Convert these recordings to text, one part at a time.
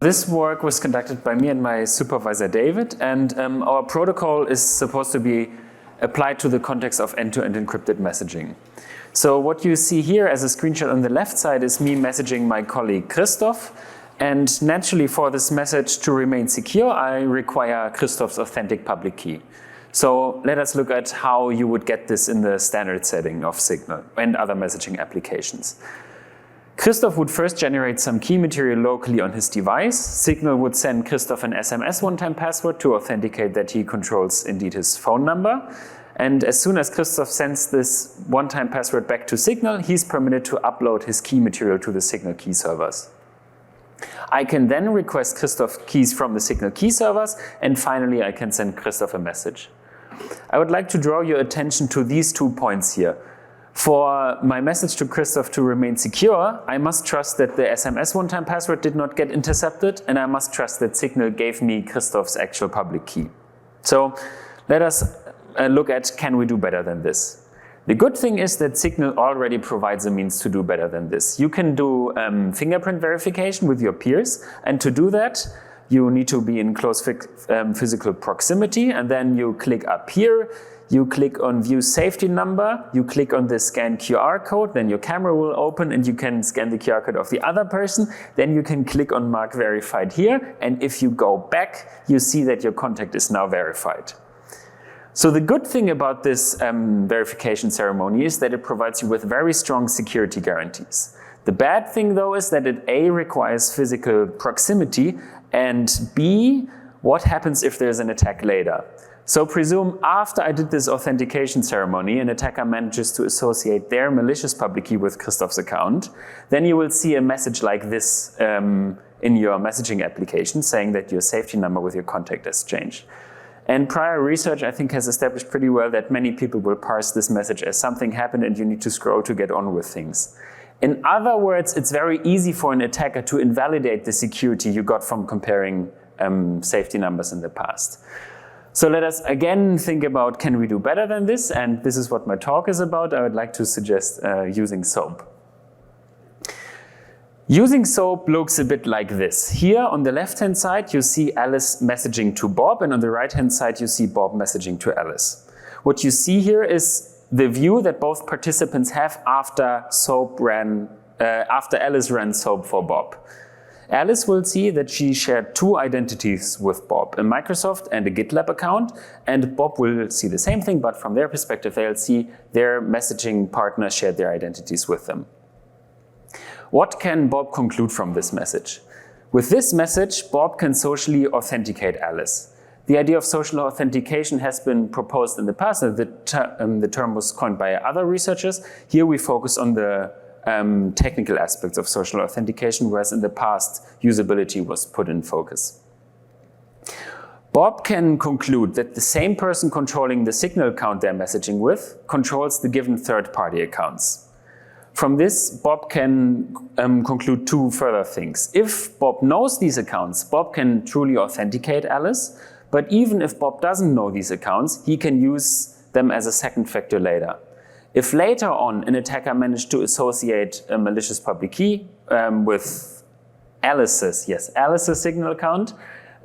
This work was conducted by me and my supervisor David, and our protocol is supposed to be applied to the context of end-to-end encrypted messaging. So what you see here as a screenshot on the left side is me messaging my colleague Christoph, and naturally for this message to remain secure, I require Christoph's authentic public key. So let us look at how you would get this in the standard setting of Signal and other messaging applications. Christoph would first generate some key material locally on his device. Signal would send Christoph an SMS one-time password to authenticate that he controls indeed his phone number. And as soon as Christoph sends this one-time password back to Signal, he's permitted to upload his key material to the Signal key servers. I can then request Christoph keys from the Signal key servers, and finally I can send Christoph a message. I would like to draw your attention to these 2 points here. For my message to Christoph to remain secure, I must trust that the SMS one-time password did not get intercepted, and I must trust that Signal gave me Christoph's actual public key. So let us look at, can we do better than this? The good thing is that Signal already provides a means to do better than this. You can do fingerprint verification with your peers, and to do that, you need to be in close physical proximity, and then you click up here. You click on View Safety Number, you click on the Scan QR code, then your camera will open and you can scan the QR code of the other person. Then you can click on Mark Verified here, and if you go back, you see that your contact is now verified. So the good thing about this verification ceremony is that it provides you with very strong security guarantees. The bad thing though is that it A, requires physical proximity, and B, what happens if there's an attack later? So presume after I did this authentication ceremony, an attacker manages to associate their malicious public key with Christoph's account, then you will see a message like this in your messaging application saying that your safety number with your contact has changed. And prior research, I think, has established pretty well that many people will parse this message as something happened and you need to scroll to get on with things. In other words, it's very easy for an attacker to invalidate the security you got from comparing safety numbers in the past. So let us again think about, can we do better than this? And this is what my talk is about. I would like to suggest using SOAP. Using SOAP looks a bit like this. Here on the left-hand side, you see Alice messaging to Bob, and on the right-hand side, you see Bob messaging to Alice. What you see here is the view that both participants have after Alice ran SOAP for Bob. Alice will see that she shared 2 identities with Bob, a Microsoft and a GitLab account, and Bob will see the same thing, but from their perspective, they'll see their messaging partner shared their identities with them. What can Bob conclude from this message? With this message, Bob can socially authenticate Alice. The idea of social authentication has been proposed in the past, and the term was coined by other researchers. Here we focus on the technical aspects of social authentication, whereas in the past, usability was put in focus. Bob can conclude that the same person controlling the Signal account they're messaging with controls the given third-party accounts. From this, Bob can conclude 2 further things. If Bob knows these accounts, Bob can truly authenticate Alice, but even if Bob doesn't know these accounts, he can use them as a second factor later. If later on an attacker managed to associate a malicious public key with Alice's Signal account,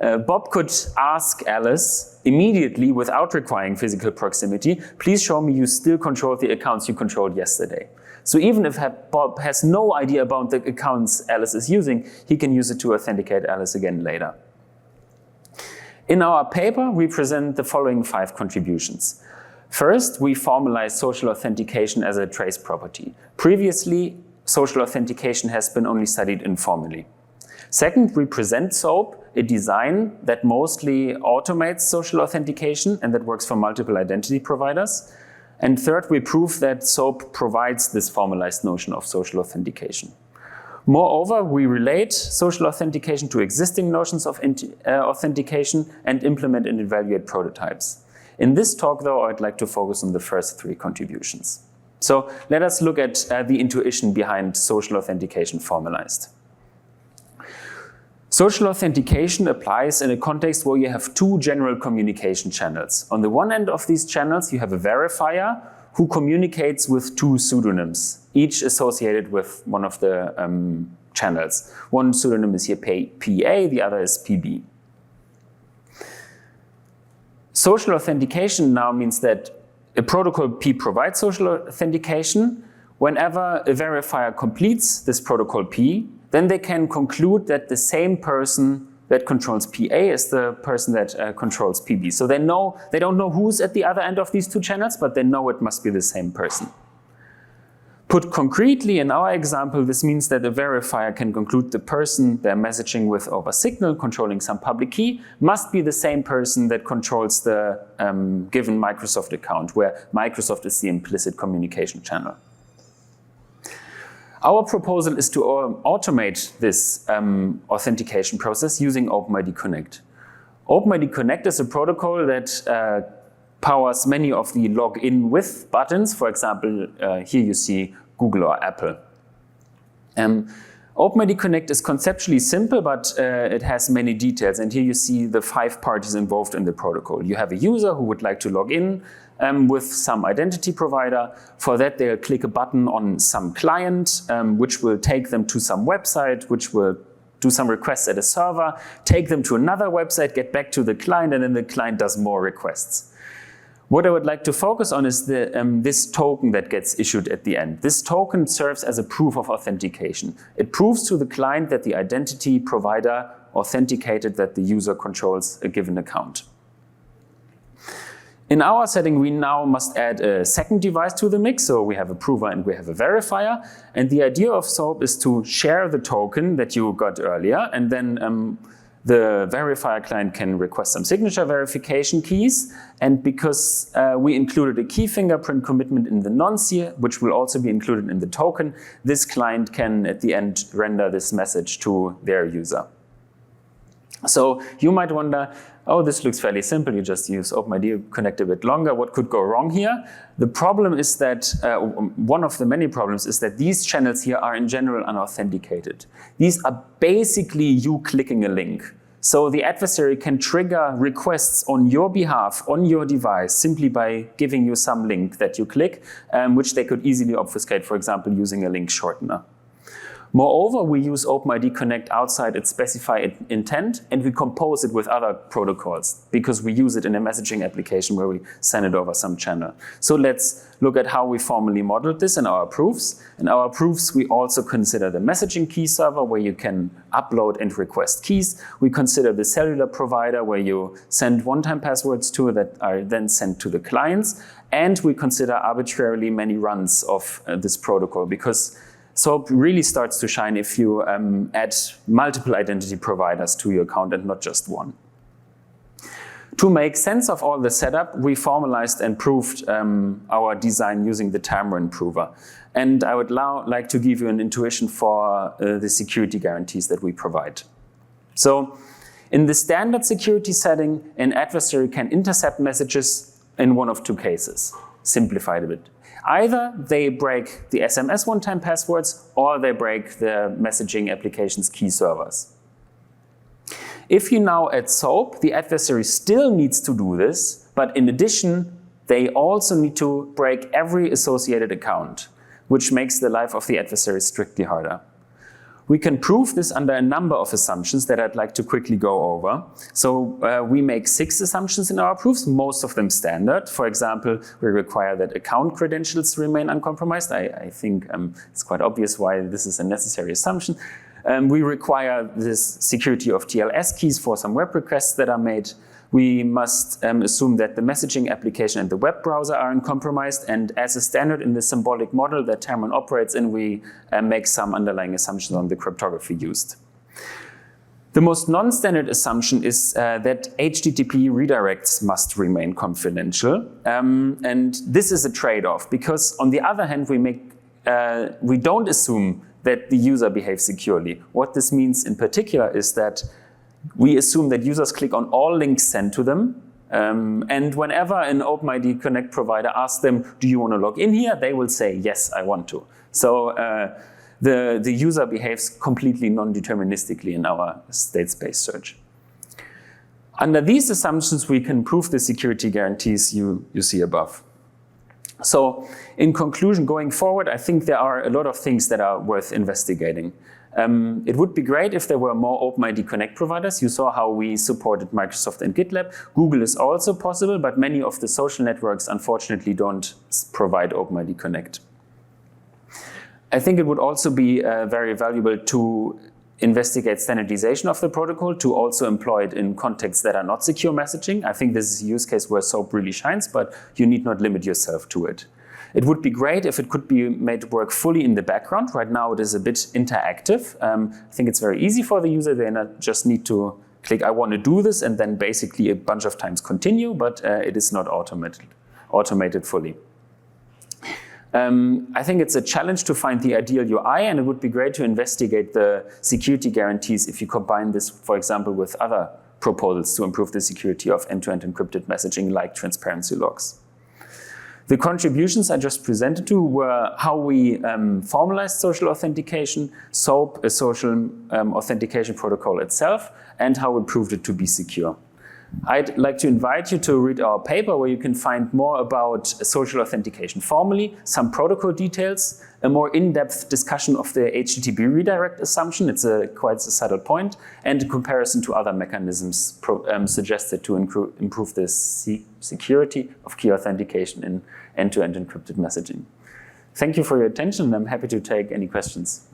Bob could ask Alice immediately without requiring physical proximity, please show me you still control the accounts you controlled yesterday. So even if Bob has no idea about the accounts Alice is using, he can use it to authenticate Alice again later. In our paper, we present the following 5 contributions. First, we formalize social authentication as a trace property. Previously, social authentication has been only studied informally. Second, we present SOAP, a design that mostly automates social authentication and that works for multiple identity providers. And third, we prove that SOAP provides this formalized notion of social authentication. Moreover, we relate social authentication to existing notions of authentication and implement and evaluate prototypes. In this talk, though, I'd like to focus on the first 3 contributions. So let us look at the intuition behind social authentication formalized. Social authentication applies in a context where you have 2 general communication channels. On the one end of these channels, you have a verifier who communicates with 2 pseudonyms, each associated with one of the channels. One pseudonym is here PA, the other is PB. Social authentication now means that a protocol P provides social authentication. Whenever a verifier completes this protocol P, then they can conclude that the same person that controls PA is the person that controls PB. So they don't know who's at the other end of these two channels, but they know it must be the same person. Put concretely, in our example, this means that a verifier can conclude the person they're messaging with over Signal, controlling some public key, must be the same person that controls the given Microsoft account, where Microsoft is the implicit communication channel. Our proposal is to automate this authentication process using OpenID Connect. OpenID Connect is a protocol that powers many of the login with buttons. For example, here you see Google or Apple. OpenID Connect is conceptually simple, but it has many details. And here you see the 5 parties involved in the protocol. You have a user who would like to log in with some identity provider. For that, they'll click a button on some client, which will take them to some website, which will do some requests at a server, take them to another website, get back to the client, and then the client does more requests. What I would like to focus on is this token that gets issued at the end. This token serves as a proof of authentication. It proves to the client that the identity provider authenticated that the user controls a given account. In our setting, we now must add a second device to the mix. So we have a prover and we have a verifier. And the idea of SOAP is to share the token that you got earlier, and then the verifier client can request some signature verification keys. And because we included a key fingerprint commitment in the nonce here, which will also be included in the token, this client can at the end render this message to their user. So you might wonder, oh, this looks fairly simple. You just use OpenID Connect a bit longer. What could go wrong here? The problem is that, one of the many problems is that these channels here are in general unauthenticated. These are basically you clicking a link. So the adversary can trigger requests on your behalf, on your device, simply by giving you some link that you click, which they could easily obfuscate, for example, using a link shortener. Moreover, we use OpenID Connect outside its specified intent, and we compose it with other protocols because we use it in a messaging application where we send it over some channel. So let's look at how we formally modeled this in our proofs. In our proofs, we also consider the messaging key server where you can upload and request keys. We consider the cellular provider where you send one-time passwords to that are then sent to the clients. And we consider arbitrarily many runs of this protocol because SOAP really starts to shine if you add multiple identity providers to your account and not just one. To make sense of all the setup, we formalized and proved our design using the Tamron prover. And I would now like to give you an intuition for the security guarantees that we provide. So in the standard security setting, an adversary can intercept messages in one of two cases, simplified a bit. Either they break the SMS one-time passwords or they break the messaging application's key servers. If you now add SOAP, the adversary still needs to do this, but in addition, they also need to break every associated account, which makes the life of the adversary strictly harder. We can prove this under a number of assumptions that I'd like to quickly go over. So we make 6 assumptions in our proofs, most of them standard. For example, we require that account credentials remain uncompromised. I think it's quite obvious why this is a necessary assumption. We require this security of TLS keys for some web requests that are made. We must assume that the messaging application and the web browser are uncompromised, and as a standard in the symbolic model that Tamron operates in, we make some underlying assumptions on the cryptography used. The most non-standard assumption is that HTTP redirects must remain confidential, and this is a trade-off because on the other hand we don't assume that the user behaves securely. What this means in particular is that we assume that users click on all links sent to them, and whenever an OpenID Connect provider asks them, do you want to log in here? They will say, yes, I want to. So the user behaves completely non-deterministically in our state space search. Under these assumptions, we can prove the security guarantees you see above. So in conclusion, going forward, I think there are a lot of things that are worth investigating. It would be great if there were more OpenID Connect providers. You saw how we supported Microsoft and GitLab. Google is also possible, but many of the social networks unfortunately don't provide OpenID Connect. I think it would also be very valuable to investigate standardization of the protocol, to also employ it in contexts that are not secure messaging. I think this is a use case where SOAP really shines, but you need not limit yourself to it. It would be great if it could be made to work fully in the background. Right now it is a bit interactive. I think it's very easy for the user. They just need to click, I want to do this, and then basically a bunch of times continue, but it is not automated fully. I think it's a challenge to find the ideal UI, and it would be great to investigate the security guarantees if you combine this, for example, with other proposals to improve the security of end-to-end encrypted messaging like transparency logs. The contributions I just presented to were how we formalized social authentication, SOAP, a social authentication protocol itself, and how we proved it to be secure. I'd like to invite you to read our paper where you can find more about social authentication formally, some protocol details, a more in-depth discussion of the HTTP redirect assumption, it's quite a subtle point, and a comparison to other mechanisms suggested to improve the security of key authentication in end-to-end encrypted messaging. Thank you for your attention, and I'm happy to take any questions.